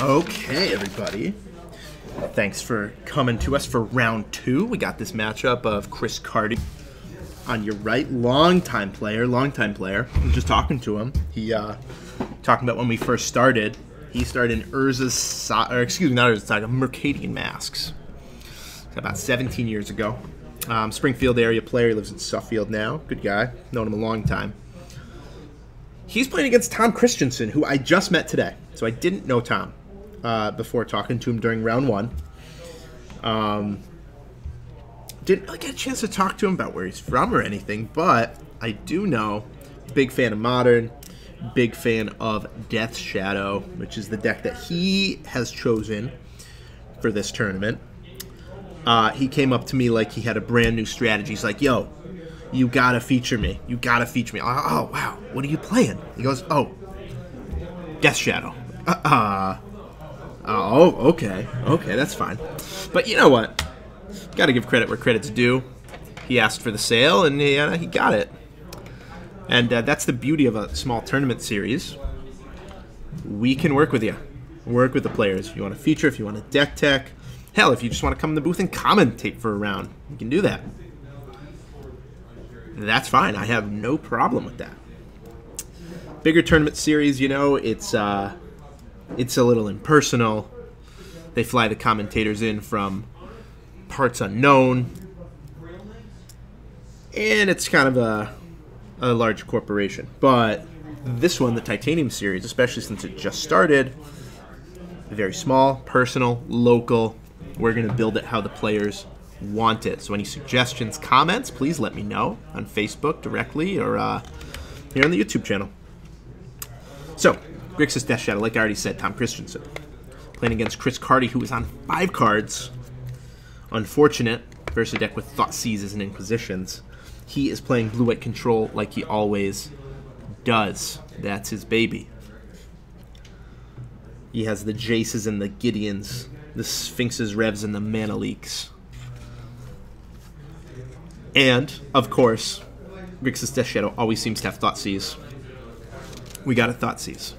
Okay, everybody. Thanks for coming to us for round 2. We got this matchup of Chris Carty on your right. Longtime player. I'm just talking to him. He, talking about when we first started. He started in Mercadian Masks. About 17 years ago. Springfield area player. He lives in Suffield now. Good guy. Known him a long time. He's playing against Tom Christiansen, who I just met today. So I didn't know Tom before talking to him during round 1. Didn't really get a chance to talk to him about where he's from or anything, but I do know, big fan of Modern, big fan of Death Shadow, which is the deck that he has chosen for this tournament. He came up to me like he had a brand new strategy. He's like, yo, you gotta feature me. You gotta feature me. Oh, wow. What are you playing? He goes, oh, Death Shadow. Oh, okay. Okay, that's fine. But you know what? Gotta give credit where credit's due. He asked for the sale, and he got it. And that's the beauty of a small tournament series. We can work with you. Work with the players. If you want to feature, if you want to deck tech. Hell, if you just want to come in the booth and commentate for a round, you can do that. That's fine. I have no problem with that. Bigger tournament series, you know, it's a little impersonal. They fly the commentators in from parts unknown. And it's kind of a large corporation. But this one, the Titanium series, especially since it just started, very small, personal, local. We're going to build it how the players want it. So any suggestions, comments, please let me know on Facebook directly or here on the YouTube channel. So, Grixis Death Shadow, like I already said, Tom Christiansen. Playing against Chris Carty, who is on 5 cards. Unfortunate versus a deck with Thought Seizes and Inquisitions. He is playing blue-white control like he always does. That's his baby. He has the Jaces and the Gideons, the Sphinx's Revs and the Mana Leaks. And, of course, Grixis Death Shadow always seems to have Thoughtseize. We got a Thoughtseize.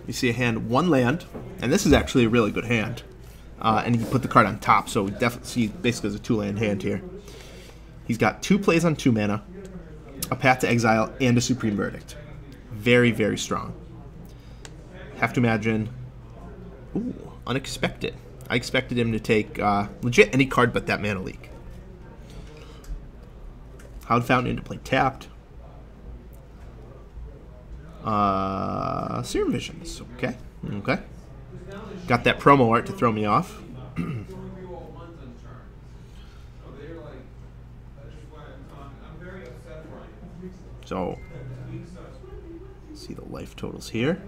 You see a hand, 1 land, and this is actually a really good hand. And you put the card on top, so we definitely see basically there's a 2-land hand here. He's got 2 plays on 2 mana, a Path to Exile, and a Supreme Verdict. Very, very strong. Have to imagine... Ooh, unexpected. I expected him to take legit any card but that Mana Leak. Howd Fountain to play tapped. Serum Visions. Okay. Okay. Got that promo art to throw me off. So, see the life totals here.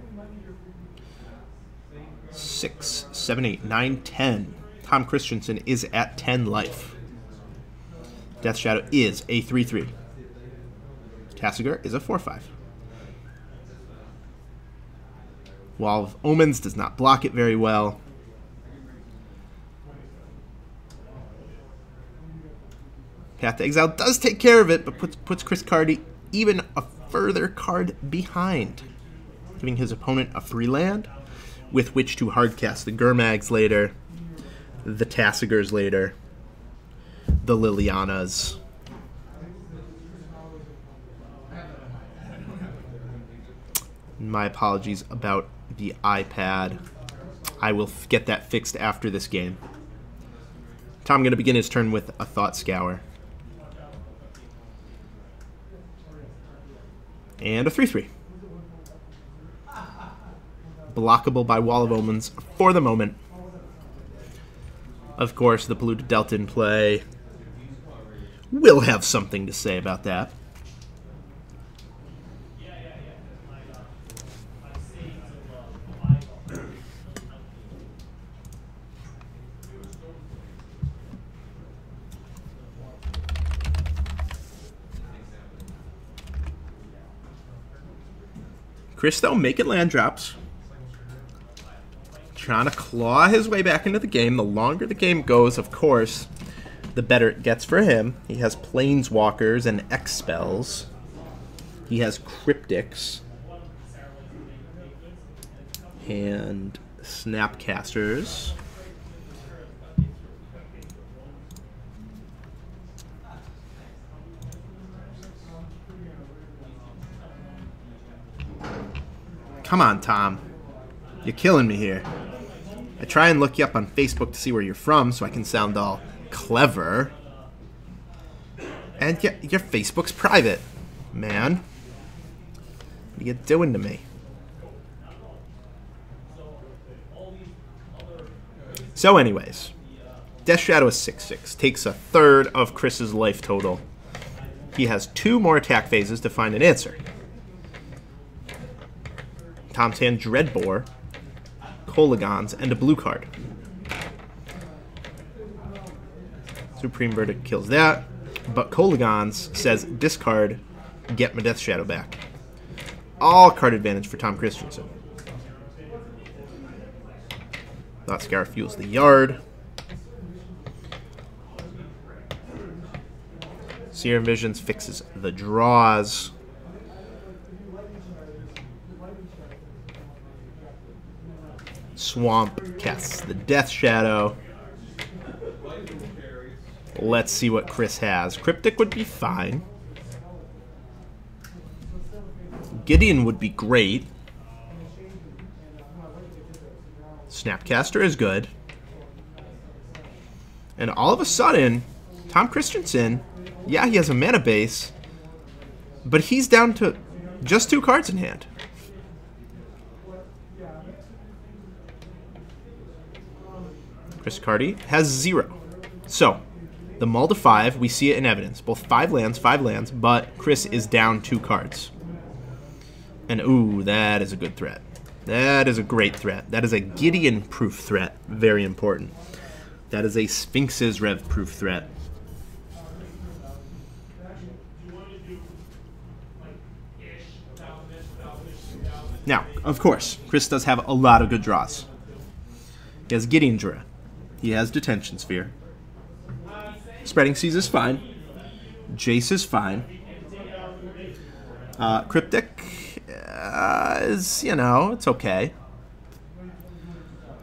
6, 7, 8, 9, 10. Tom Christiansen is at 10 life. Death Shadow is a 3/3. Tasigur is a 4/5. Wall of Omens does not block it very well. Path to Exile does take care of it, but puts Chris Carty even a further card behind, giving his opponent a free land with which to hardcast the Gurmags later, the Tasigurs later, the Lilianas. My apologies about the iPad. I will get that fixed after this game. Tom going to begin his turn with a Thought Scour. And a 3/3. Blockable by Wall of Omens for the moment. Of course, the Polluted Delta in play. We'll have something to say about that. Chris, though, making land drops. Trying to claw his way back into the game. The longer the game goes, of course, the better it gets for him. He has Planeswalkers and X spells. He has Cryptics. And Snapcasters. Come on, Tom. You're killing me here. I try and look you up on Facebook to see where you're from so I can sound all clever. And your Facebook's private, man. What are you doing to me? So anyways, Death Shadow is 6/6. Takes a third of Chris's life total. He has 2 more attack phases to find an answer. Tom's hand, Dreadbore, Kolagons, and a blue card. Supreme Verdict kills that, but Kolagons says discard, get my Death Shadow back. All card advantage for Tom Christiansen. Thought Scar fuels the yard. Seer Visions fixes the draws. Swamp casts the Death Shadow. Let's see what Chris has. Cryptic would be fine. Gideon would be great. Snapcaster is good. And all of a sudden, Tom Christiansen, yeah, he has a mana base, but he's down to just 2 cards in hand. Chris Carty has 0. So, the mull to 5, we see it in evidence. Both 5 lands, but Chris is down 2 cards. And ooh, that is a good threat. That is a great threat. That is a Gideon-proof threat. Very important. That is a Sphinx's Rev-proof threat. Now, of course, Chris does have a lot of good draws. He has Gideon Draw. He has Detention Sphere. Spreading Seas is fine. Jace is fine. Cryptic is, you know, it's okay.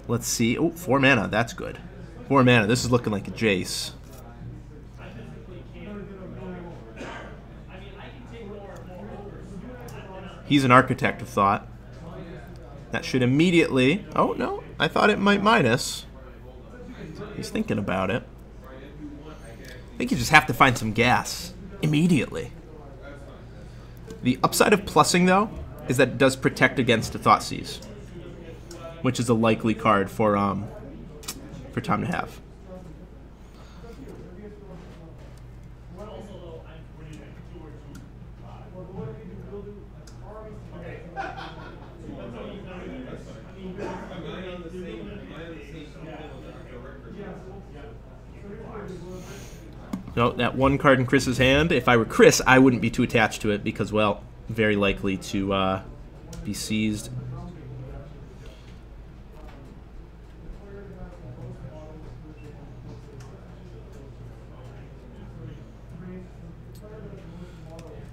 Let's see. Oh, 4 mana. That's good. 4 mana. This is looking like a Jace. He's an Architect of Thought. That should immediately... Oh, no. I thought it might minus. He's thinking about it. I think you just have to find some gas immediately. The upside of plussing, though, is that it does protect against the Thoughtseize, which is a likely card for Tom to have. No, that 1 card in Chris's hand, if I were Chris, I wouldn't be too attached to it because, well, very likely to be seized.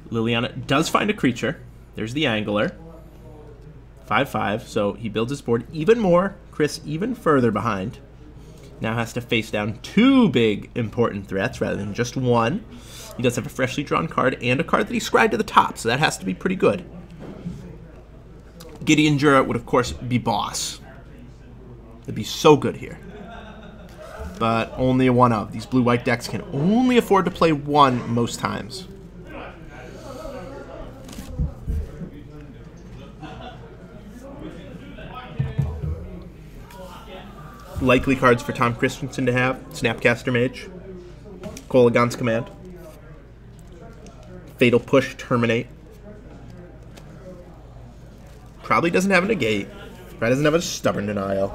Liliana does find a creature. There's the Angler. 5/5, so he builds his board even more. Chris even further behind. Now has to face down 2 big important threats rather than just 1. He does have a freshly drawn card and a card that he scribed to the top, so that has to be pretty good. Gideon Jura would, of course, be boss. It'd be so good here. But only a 1 of. These blue-white decks can only afford to play 1 most times. Likely cards for Tom Christiansen to have: Snapcaster Mage, Kolagons Command, Fatal Push, Terminate. Probably doesn't have a Negate. Probably doesn't have a Stubborn Denial.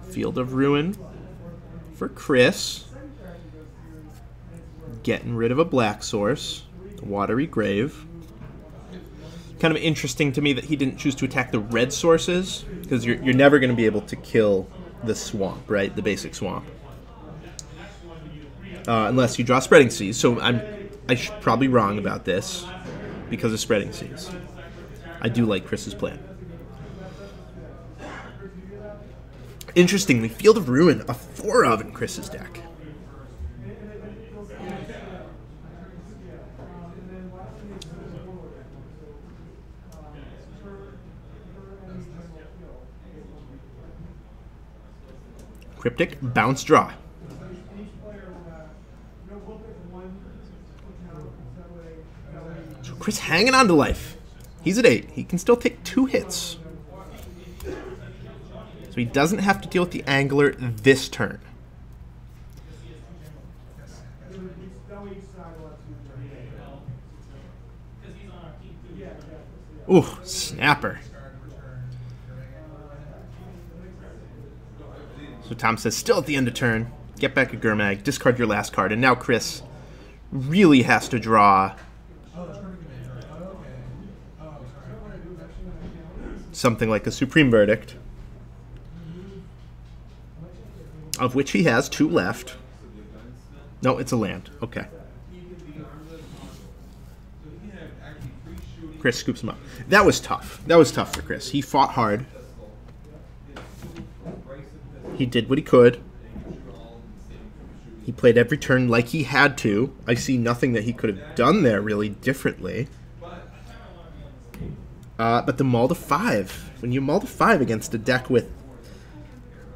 Field of Ruin for Chris. Getting rid of a black source. Watery Grave. Kind of interesting to me that he didn't choose to attack the red sources, because you're never going to be able to kill the swamp, right? The basic swamp. Unless you draw Spreading Seas. So I'm probably wrong about this because of Spreading Seas. I do like Chris's plan. Interestingly, Field of Ruin, a 4 of in Chris's deck. Cryptic, bounce, draw. So Chris hanging on to life. He's at 8. He can still take 2 hits. So he doesn't have to deal with the Angler this turn. Ooh, snapper. So Tom says, still at the end of turn, get back a Gurmag, discard your last card, and now Chris really has to draw something like a Supreme Verdict, of which he has 2 left. No, it's a land. Okay. Chris scoops him up. That was tough. That was tough for Chris. He fought hard. He did what he could. He played every turn like he had to. I see nothing that he could have done there really differently. But the mull to 5. When you mull to 5 against a deck with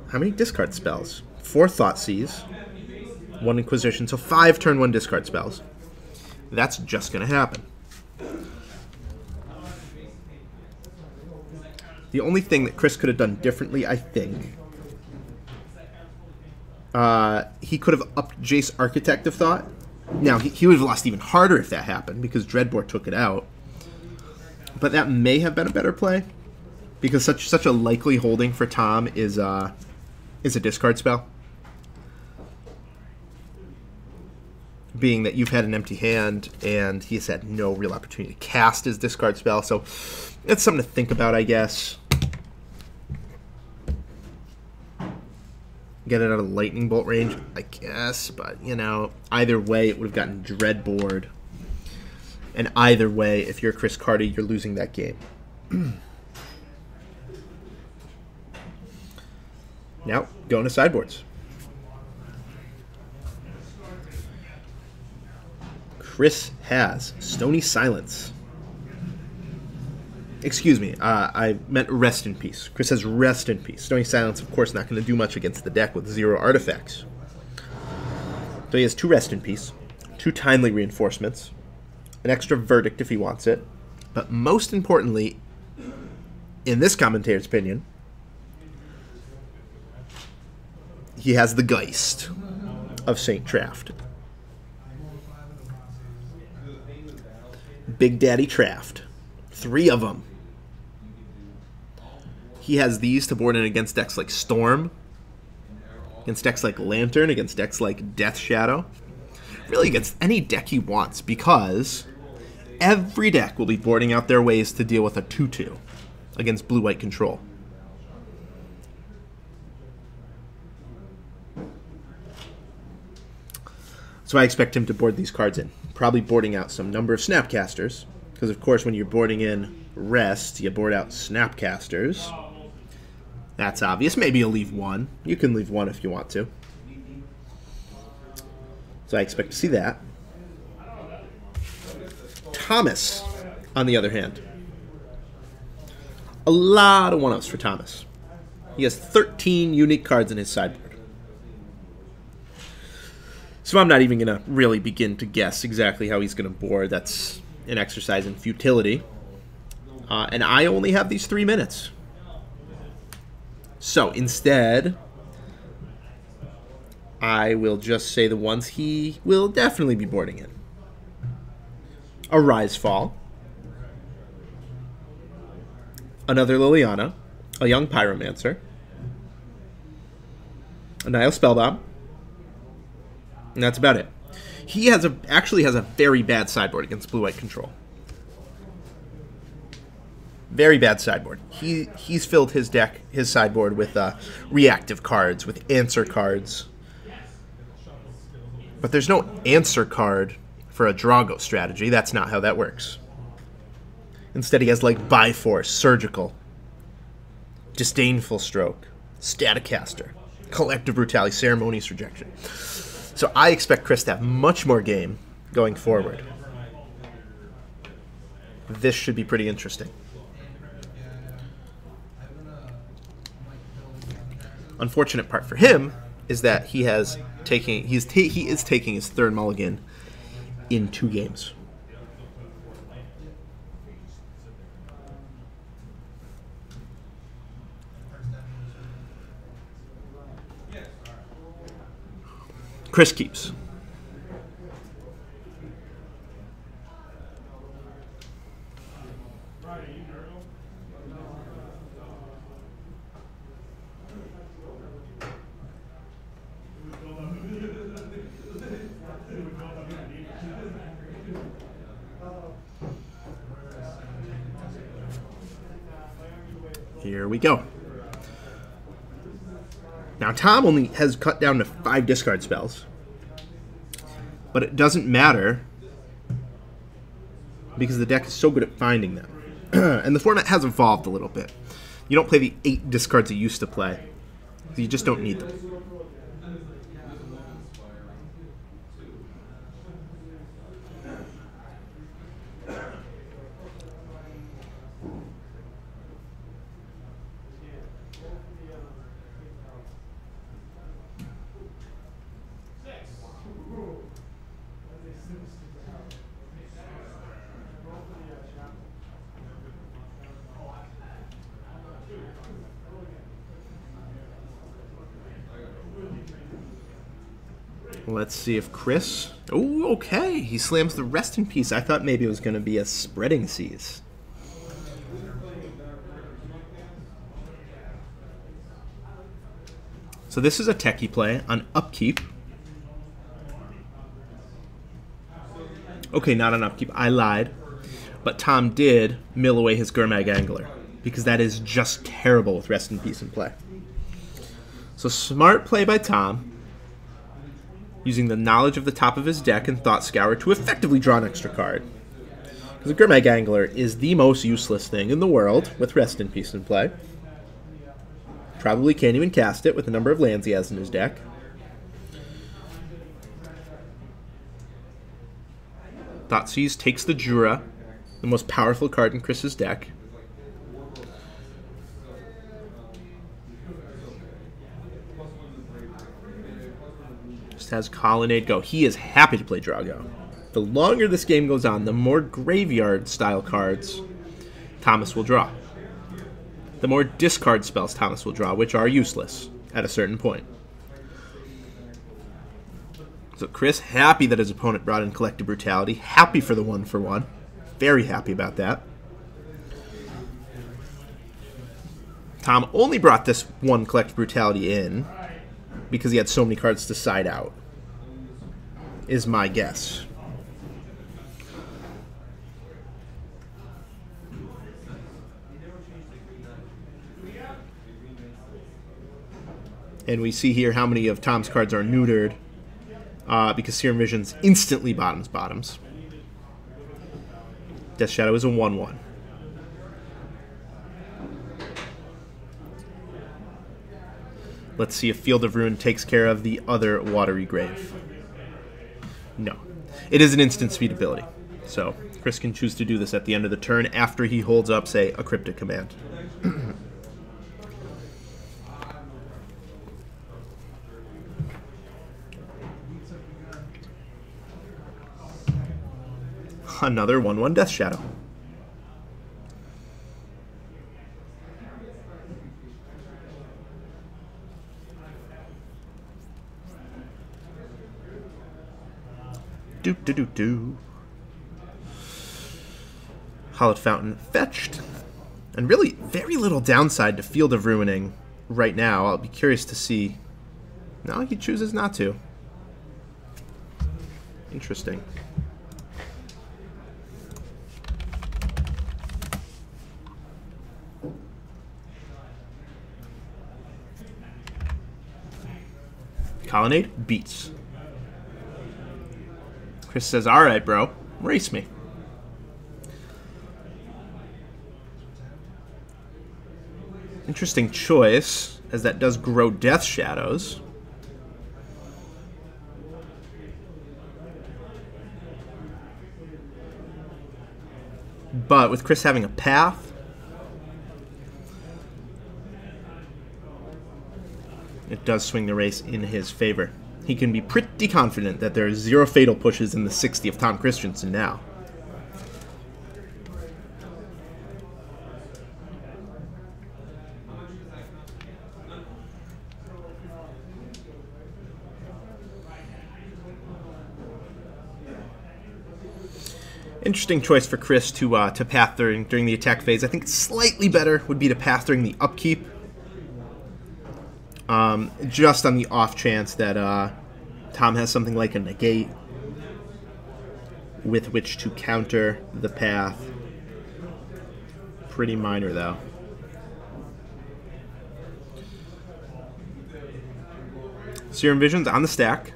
how many discard spells? 4 Thoughtseize, 1 Inquisition, so 5 turn 1 discard spells. That's just going to happen. The only thing that Chris could have done differently, I think, he could have upped Jace Architect of Thought. Now, he would have lost even harder if that happened, because Dreadbore took it out. But that may have been a better play, because such a likely holding for Tom is a discard spell. Being that you've had an empty hand, and he's had no real opportunity to cast his discard spell, so it's something to think about, I guess. Get it out of lightning bolt range, I guess, but, you know, either way, it would have gotten Dreadboard. And either way, if you're Chris Carty, you're losing that game. Now, going to sideboards. Chris has Stony Silence. Excuse me, I meant Rest in Peace. Chris has Rest in Peace. Stony Silence, of course, not going to do much against the deck with 0 artifacts. So he has 2 Rest in Peace, 2 Timely Reinforcements, an extra Verdict if he wants it, but most importantly, in this commentator's opinion, he has the Geist of St. Traft. Big Daddy Traft. 3 of them. He has these to board in against decks like Storm, against decks like Lantern, against decks like Death Shadow. Really against any deck he wants, because every deck will be boarding out their ways to deal with a 2-2 against blue-white control. So I expect him to board these cards in. Probably boarding out some number of Snapcasters, because of course when you're boarding in Rest, you board out Snapcasters. That's obvious. Maybe you'll leave 1. You can leave 1 if you want to. So I expect to see that. Thomas, on the other hand. A lot of 1-ups for Thomas. He has 13 unique cards in his sideboard. So I'm not even going to really begin to guess exactly how he's going to board. That's an exercise in futility. And I only have these 3 minutes. So instead, I will just say the ones he will definitely be boarding in. A Rise Fall. Another Liliana. A Young Pyromancer. A Nihil Spellbomb. And that's about it. He actually has a very bad sideboard against blue-white control. Very bad sideboard. He's filled his sideboard with reactive cards, with answer cards. But there's no answer card for a Drago strategy. That's not how that works. Instead, he has like Biforce, Surgical, Disdainful Stroke, Staticaster, Collective Brutality, Ceremonious Rejection. So I expect Chris to have much more game going forward. This should be pretty interesting. Unfortunate part for him is that he is taking his third mulligan in 2 games. Chris keeps. Here we go. Now, Tom only has cut down to 5 discard spells. But it doesn't matter because the deck is so good at finding them. And the format has evolved a little bit. You don't play the 8 discards you used to play. You just don't need them. Let's see if Chris... Oh, okay. He slams the Rest in Peace. I thought maybe it was going to be a Spreading Seas. So this is a techie play on Upkeep. Okay, not on Upkeep. I lied. But Tom did mill away his Gurmag Angler, because that is just terrible with Rest in Peace in play. So smart play by Tom, using the knowledge of the top of his deck and Thought Scour to effectively draw an extra card. Because the Gurmag Angler is the most useless thing in the world with Rest in Peace in play. Probably can't even cast it with the number of lands he has in his deck. Thoughtseize takes the Jura, the most powerful card in Chris's deck. Has Colonnade go. He is happy to play Drago. The longer this game goes on, the more graveyard-style cards Thomas will draw. The more discard spells Thomas will draw, which are useless at a certain point. So Chris, happy that his opponent brought in Collective Brutality. Happy for the 1-for-1. Very happy about that. Tom only brought this one Collective Brutality in because he had so many cards to side out, is my guess. And we see here how many of Tom's cards are neutered, because Serum Visions instantly bottoms. Death Shadow is a 1/1. Let's see if Field of Ruin takes care of the other Watery Grave. No. It is an instant speed ability. So Chris can choose to do this at the end of the turn after he holds up, say, a Cryptic Command. Another 1/1 Death Shadow. Hallowed Fountain fetched. And really, very little downside to Field of Ruining right now. I'll be curious to see. No, he chooses not to. Interesting. Colonnade beats. Chris says, all right, bro, race me. Interesting choice, as that does grow Death Shadows. But with Chris having a path, it does swing the race in his favor. He can be pretty confident that there are 0 fatal pushes in the 60 of Tom Christiansen now. Interesting choice for Chris to path during the attack phase. I think slightly better would be to path during the upkeep. Just on the off chance that Tom has something like a negate with which to counter the path. Pretty minor, though. Serum Vision's on the stack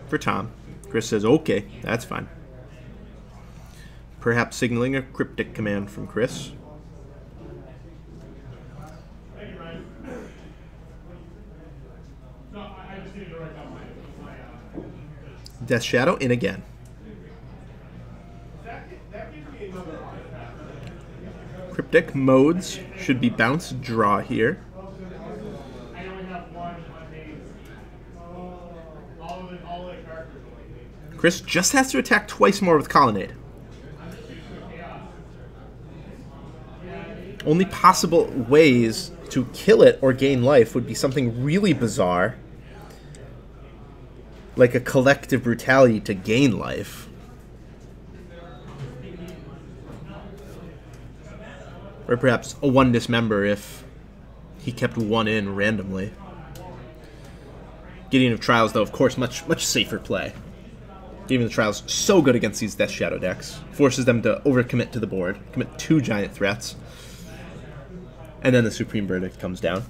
for Tom. Chris says, okay, that's fine. Perhaps signaling a cryptic command from Chris. Death Shadow in again. Cryptic modes should be bounce draw here. Chris just has to attack twice more with Colonnade. Only possible ways to kill it or gain life would be something really bizarre, like a collective brutality to gain life. Or perhaps a one dismember if he kept one in randomly. Gideon of Trials, though, of course, much safer play. Gideon of Trials so good against these Death Shadow decks. Forces them to overcommit to the board, commit 2 giant threats. And then the Supreme Verdict comes down.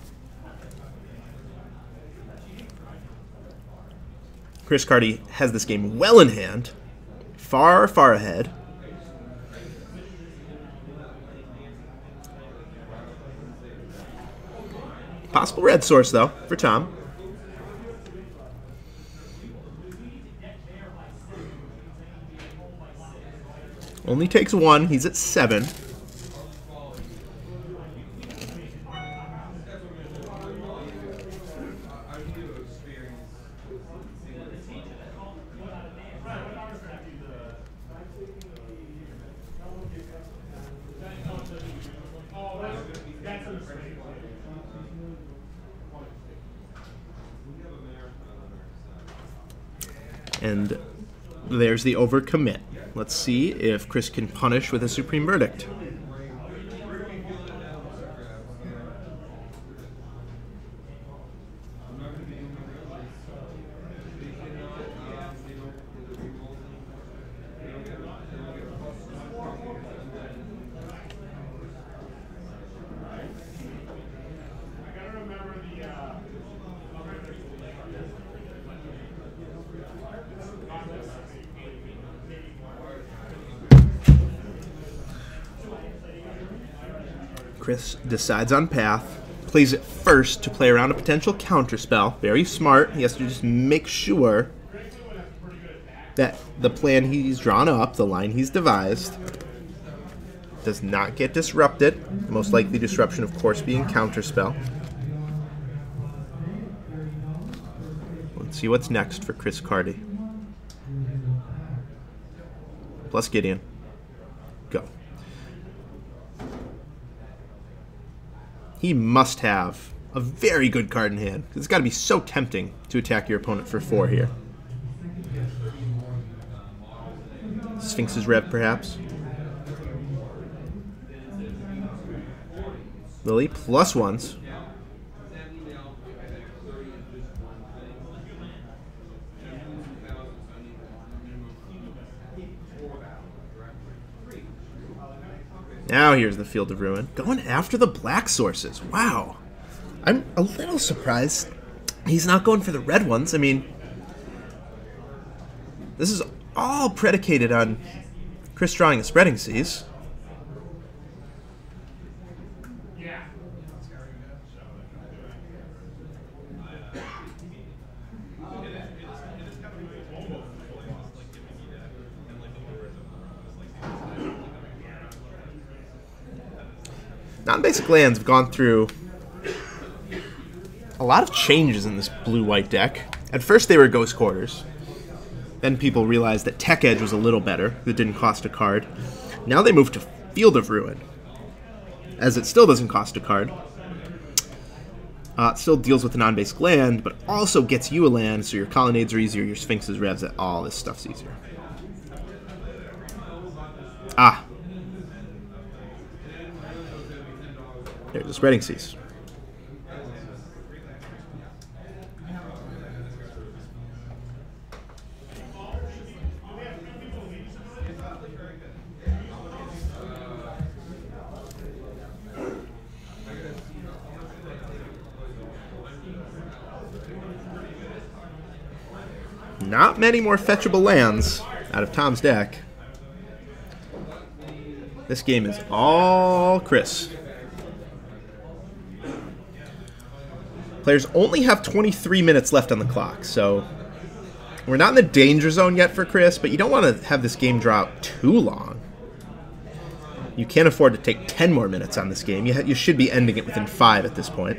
Chris Carty has this game well in hand. Far, far ahead. Possible red source, though, for Tom. Only takes 1. He's at 7. And there's the overcommit. Let's see if Chris can punish with a Supreme Verdict. Chris decides on path, plays it first to play around a potential counterspell. Very smart. He has to just make sure that the plan he's drawn up, the line he's devised, does not get disrupted. Most likely disruption, of course, being counterspell. Let's see what's next for Chris Carty. Plus Gideon. Go. He must have a very good card in hand. It's got to be so tempting to attack your opponent for 4 here. Sphinx's Rev, perhaps. Lily, plus 1s. Now here's the Field of Ruin. Going after the black sources. Wow. I'm a little surprised he's not going for the red ones. I mean, This is all predicated on Chris drawing a spreading seas. Non-basic lands have gone through a lot of changes in this blue-white deck. At first they were Ghost Quarters. Then people realized that Tech Edge was a little better. That didn't cost a card. Now they moved to Field of Ruin, as it still doesn't cost a card. It still deals with a non-basic land, but also gets you a land, so your Colonnades are easier, your Sphinxes, Revs, all this stuff's easier. Ah. There's the Spreading Seas. Not many more fetchable lands out of Tom's deck. This game is all Chris. Players only have 23 minutes left on the clock, so we're not in the danger zone yet for Chris, but you don't want to have this game draw out too long. You can't afford to take 10 more minutes on this game. You should be ending it within 5 at this point.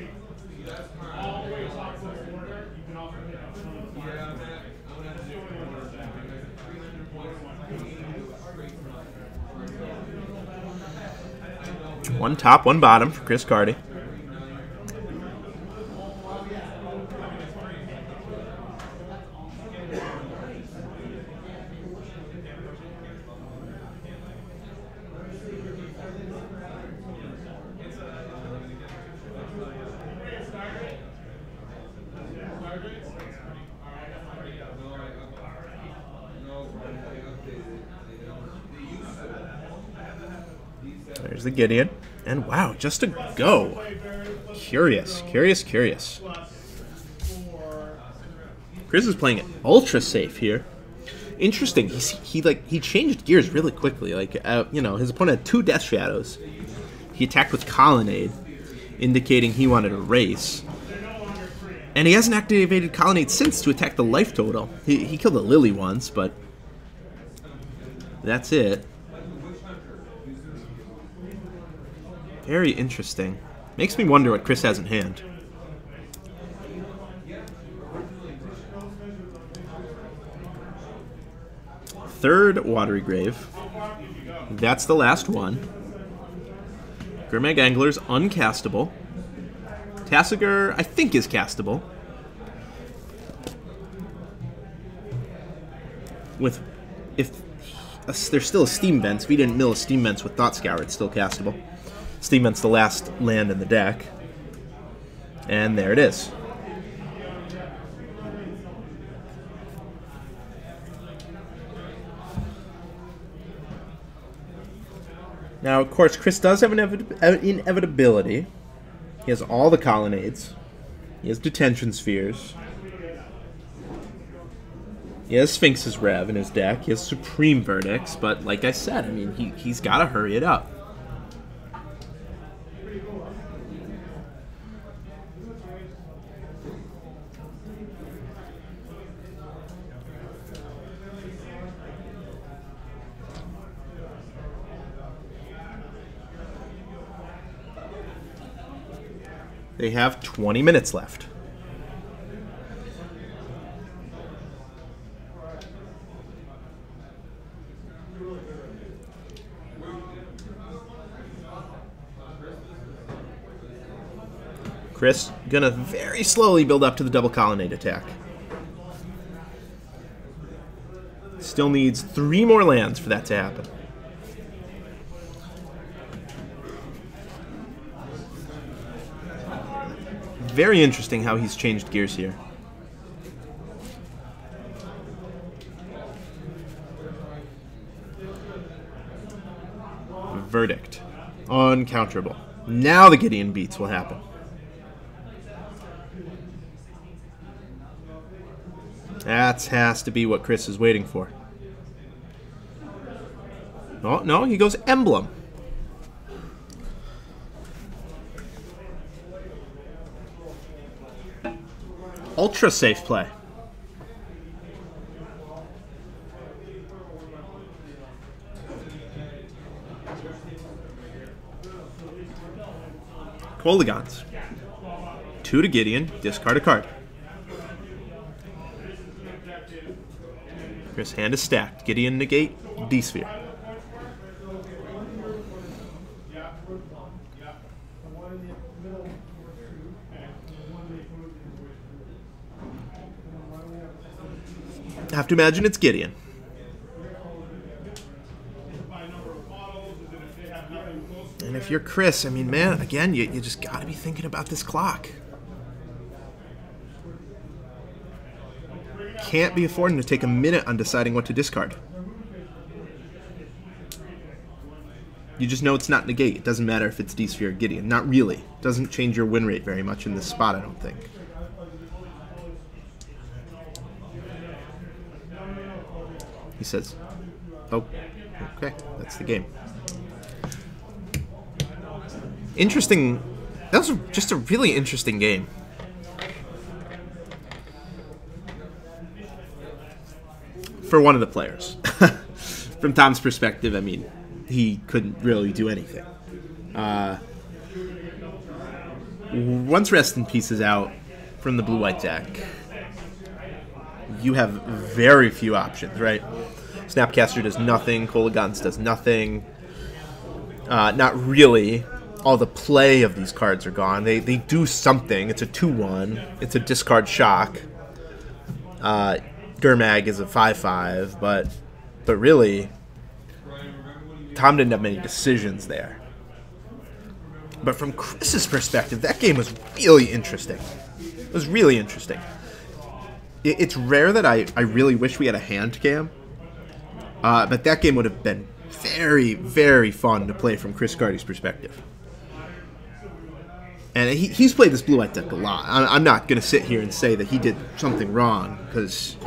One top, one bottom for Chris Carty. There's the Gideon. And wow, just a go. Curious. Chris is playing it ultra safe here. Interesting. He changed gears really quickly. His opponent had 2 Death Shadows. He attacked with Colonnade, indicating he wanted a race. And he hasn't activated Colonnade since to attack the life total. He killed a Lily once, but that's it. Very interesting. Makes me wonder what Chris has in hand. Third Watery Grave. That's the last one. Grimag Angler's uncastable. Tassiger, I think, is castable. If there's still a Steam Vents, if he didn't mill a Steam Vents with Thought Scour, it's still castable. Steam Vent's the last land in the deck. And there it is. Now, of course, Chris does have an inevitability. He has all the Colonnades. He has Detention Spheres. He has Sphinx's Rev in his deck. He has Supreme Verdicts. But like I said, I mean, he's got to hurry it up. They have 20 minutes left. Chris gonna very slowly build up to the double Colonnade attack. Still needs 3 more lands for that to happen. Very interesting how he's changed gears here. Verdict. Uncounterable. Now the Gideon beats will happen. That has to be what Chris is waiting for. Oh, no, he goes Emblem. Ultra safe play. Polygons. 2 to Gideon, discard a card. Chris' hand is stacked. Gideon negate, D-sphere. I have to imagine it's Gideon. And if you're Chris, I mean, man, again, you just got to be thinking about this clock. Can't be affording to take a minute on deciding what to discard. You just know it's not negate. It doesn't matter if it's D-sphere or Gideon. Not really. It doesn't change your win rate very much in this spot, I don't think. He says, oh, okay, that's the game. Interesting. That was just a really interesting game. For one of the players. From Tom's perspective, I mean, he couldn't really do anything. Once Rest in Peace is out from the blue-white deck, you have very few options, right? Snapcaster does nothing. Polygons does nothing. Not really. All the play of these cards are gone. They do something. It's a 2/1. It's a discard shock. Gurmag is a 5/5, but really, Tom didn't have many decisions there. But from Chris's perspective, that game was really interesting. It was really interesting. It's rare that I really wish we had a hand cam, but that game would have been very, very fun to play from Chris Carty's perspective. And he's played this blue-white deck a lot. I'm not going to sit here and say that he did something wrong, because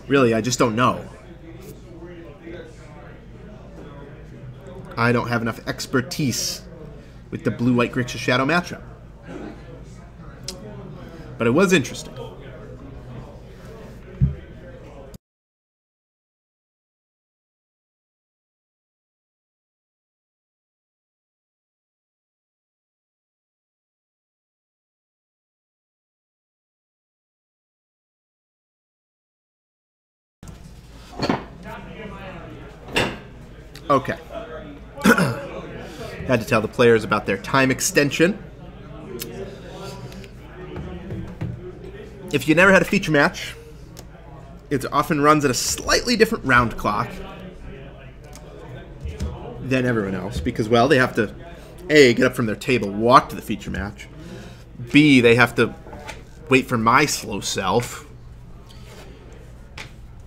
really, I just don't know. I don't have enough expertise with the blue-white Grixis Shadow matchup. But it was interesting. Okay. Had to tell the players about their time extension. If you never had a feature match, it often runs at a slightly different round clock than everyone else because, well, they have to, A, get up from their table, walk to the feature match. B, they have to wait for my slow self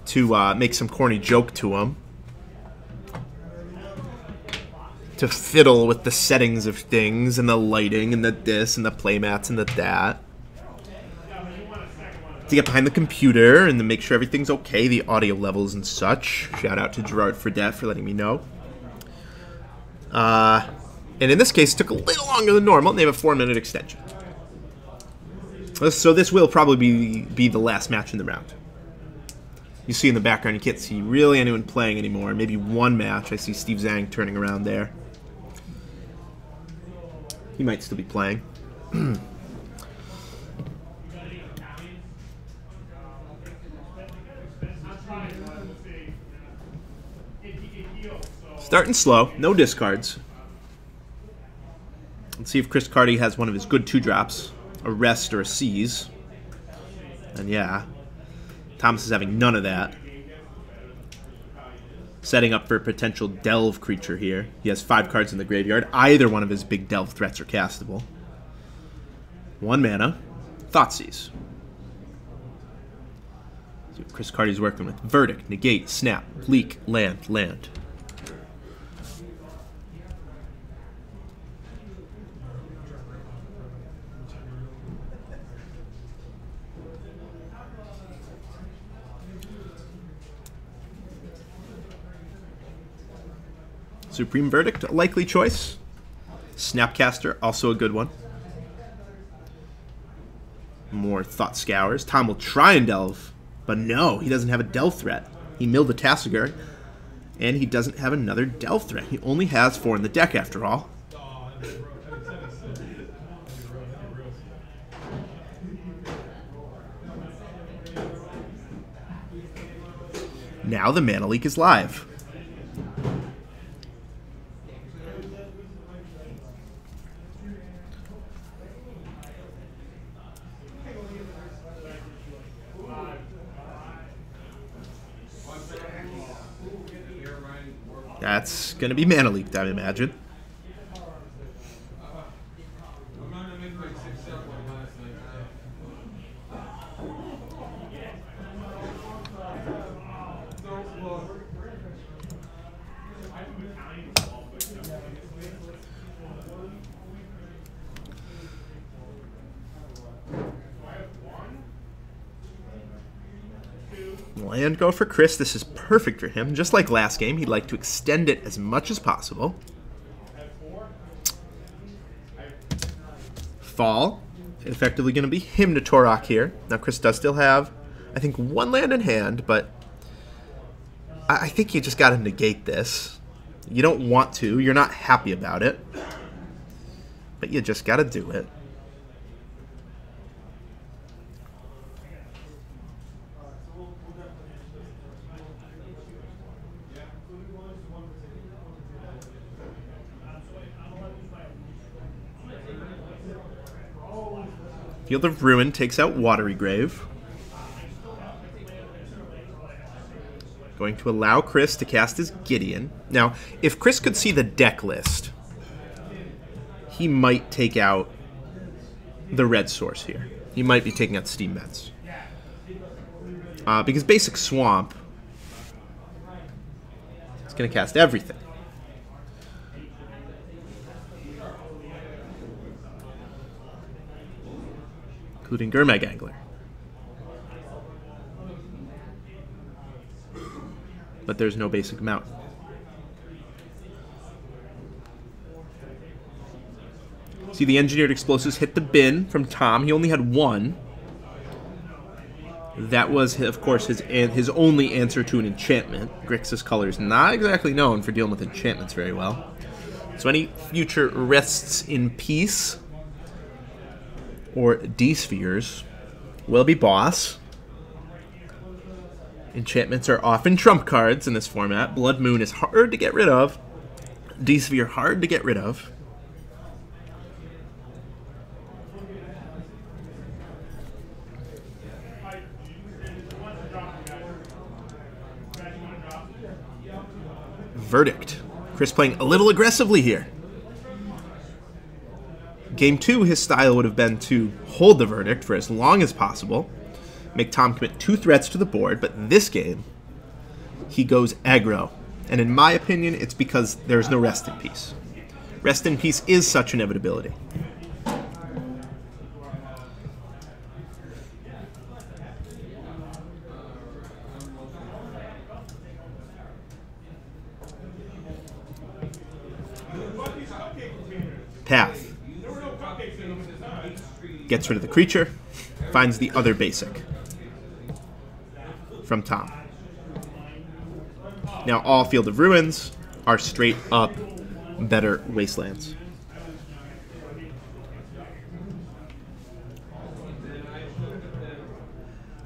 to make some corny joke to them. To fiddle with the settings of things and the lighting and the this and the playmats and the that. To get behind the computer and to make sure everything's okay, the audio levels and such. Shout out to Gerard Fredette for letting me know. And in this case, it took a little longer than normal, and they have a 4-minute extension. So this will probably be the last match in the round. You see in the background, you can't see really anyone playing anymore. Maybe one match. I see Steve Zhang turning around there. He might still be playing. Starting slow, no discards. Let's see if Chris Carty has one of his good 2-drops, a Rest or a Seize. And yeah, Thomas is having none of that. Setting up for a potential Delve creature here. He has 5 cards in the graveyard. Either one of his big Delve threats are castable. 1 mana. Thoughtseize. See what Chris Carty's working with. Verdict, Negate, Snap, Leak, Land, Land. Supreme Verdict, a likely choice. Snapcaster, also a good one. More Thought Scours. Tom will try and delve, but no, he doesn't have a delve threat. He milled the Tassiger, and he doesn't have another delve threat. He only has 4 in the deck after all. Now the Mana Leak is live. That's going to be Mana Leaked, I imagine. Land go for Chris. This is perfect for him. Just like last game, he'd like to extend it as much as possible. Fall. Effectively going to be him to Torok here. Now Chris does still have, I think, 1 land in hand, but I think you just got to negate this. You don't want to. You're not happy about it. But you just got to do it. Field of Ruin takes out Watery Grave. Going to allow Chris to cast his Gideon. Now, if Chris could see the deck list, he might take out the red source here. He might be taking out Steam Vents. Because Basic Swamp is going to cast everything. Including Gurmag Angler. But there's no basic mountain. See, the Engineered Explosives hit the bin from Tom. He only had 1. That was, of course, his only answer to an enchantment. Grixis Colors not exactly known for dealing with enchantments very well. So any future rests in peace or D-spheres will be boss. Enchantments are often trump cards in this format. Blood Moon is hard to get rid of. D-sphere hard to get rid of. Verdict. Chris playing a little aggressively here. Game 2, his style would have been to hold the Verdict for as long as possible, make Tom commit 2 threats to the board, but this game, he goes aggro. And in my opinion, it's because there's no Rest in Peace. Rest in Peace is such inevitability. Path. Gets rid of the creature, finds the other basic from Tom. Now all Field of Ruins are straight up better wastelands.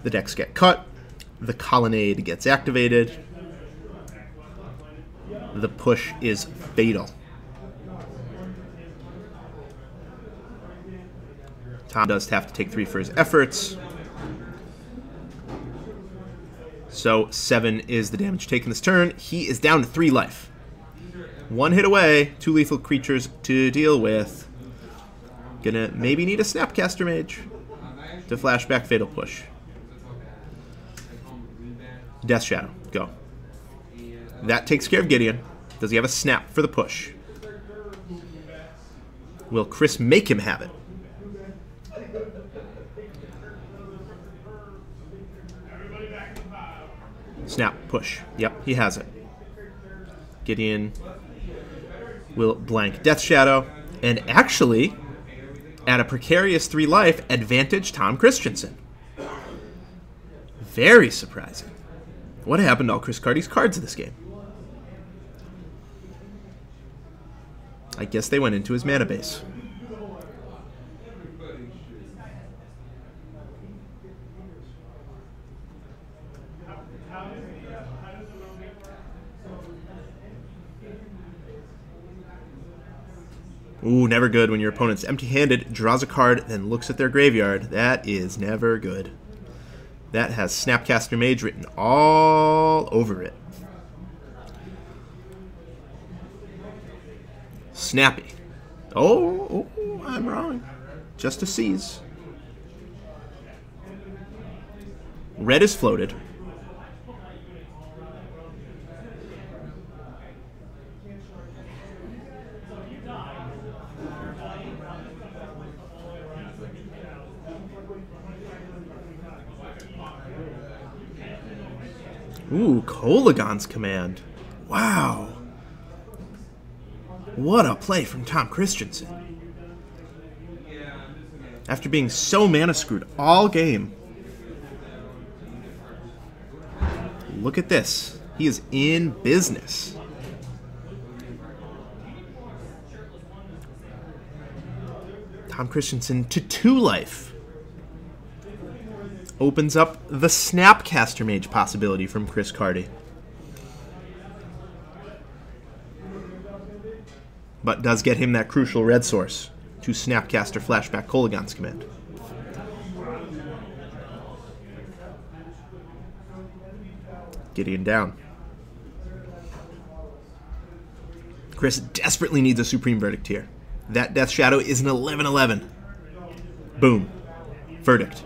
The decks get cut, the Colonnade gets activated, the push is fatal. Tom does have to take 3 for his efforts. So 7 is the damage taken this turn. He is down to 3 life. 1 hit away, 2 lethal creatures to deal with. Gonna maybe need a Snapcaster Mage to flashback Fatal Push. Death Shadow, go. That takes care of Gideon. Does he have a snap for the push? Will Chris make him have it? Snap, push. Yep, he has it. Gideon will blank Death Shadow, and actually, at a precarious 3 life, advantage Tom Christiansen. Very surprising. What happened to all Chris Carty's cards in this game? I guess they went into his mana base. Ooh, never good when your opponent's empty-handed, draws a card, then looks at their graveyard. That is never good. That has Snapcaster Mage written all over it. Snappy. Oh, I'm wrong. Just a seize. Red is floated. Ooh, Kolaghan's Command. Wow. What a play from Tom Christiansen. After being so mana screwed all game. Look at this. He is in business. Tom Christiansen to 2 life. Opens up the Snapcaster Mage possibility from Chris Carty. But does get him that crucial red source to Snapcaster Flashback Kolaghan's Command. Gideon down. Chris desperately needs a Supreme Verdict here. That Death Shadow is an 11/11. Boom. Verdict.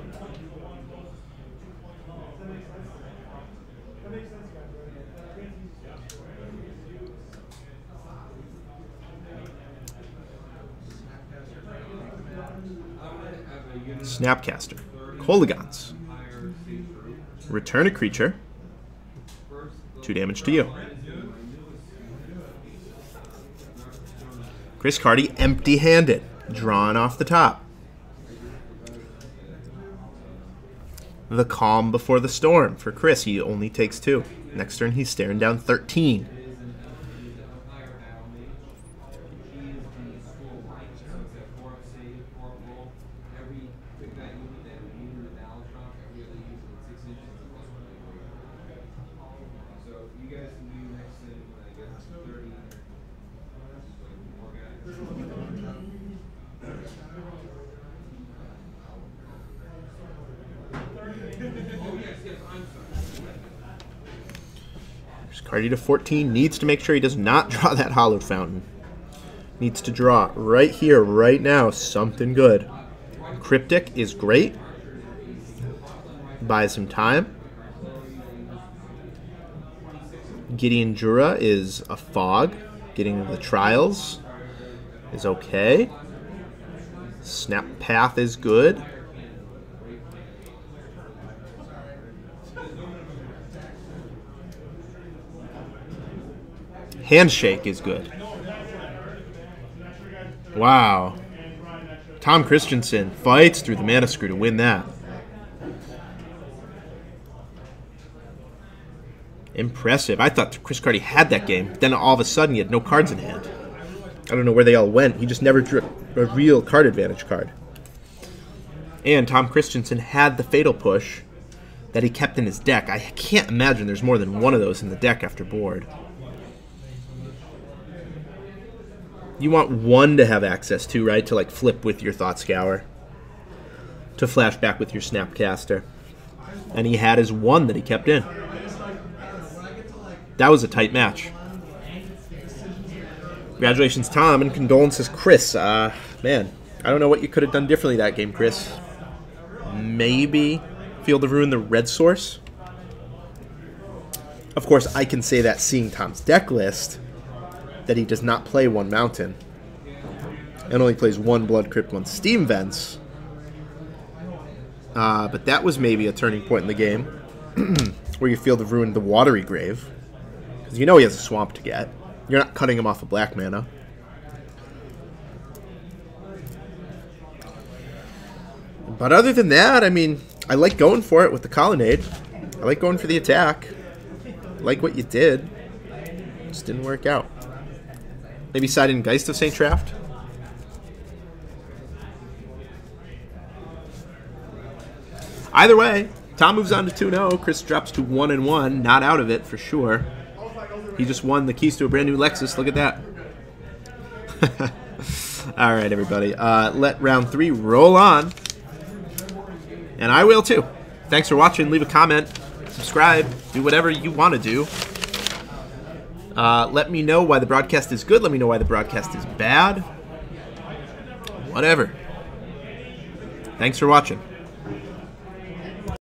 Snapcaster. Kolaghan's. Return a creature. 2 damage to you. Chris Carty empty-handed. Drawn off the top. The calm before the storm. For Chris, he only takes 2. Next turn, he's staring down 13. Carty to 14, needs to make sure he does not draw that Hallowed Fountain. Needs to draw right here, right now, something good. Cryptic is great. Buys him time. Gideon Jura is a fog. Getting the Trials is okay. Snap Path is good. Handshake is good. Wow. Tom Christiansen fights through the mana screw to win that. Impressive. I thought Chris Carty had that game. Then all of a sudden he had no cards in hand. I don't know where they all went. He just never drew a real card advantage card. And Tom Christiansen had the Fatal Push that he kept in his deck. I can't imagine there's more than one of those in the deck after board. You want one to have access to, right? To like flip with your Thought Scour. To flashback with your Snapcaster. And he had his one that he kept in. That was a tight match. Congratulations, Tom, and condolences, Chris. Man, I don't know what you could have done differently that game, Chris. Maybe Field of Ruin the red source. Of course, I can say that seeing Tom's deck list, that he does not play 1 Mountain and only plays 1 Blood Crypt, 1 Steam Vents. But that was maybe a turning point in the game where you Field of Ruin the Watery Grave, because you know he has a swamp to get. You're not cutting him off of black mana. But other than that, I mean, I like going for it with the colonnade. I like going for the attack. I like what you did. Just didn't work out. Maybe side in Geist of St. Traft. Either way, Tom moves on to 2-0. Chris drops to 1-1. Not out of it for sure. He just won the keys to a brand new Lexus. Look at that. All right, everybody. Let round 3 roll on. And I will too. Thanks for watching. Leave a comment. Subscribe. Do whatever you want to do. Let me know why the broadcast is good. Let me know why the broadcast is bad. Whatever. Thanks for watching.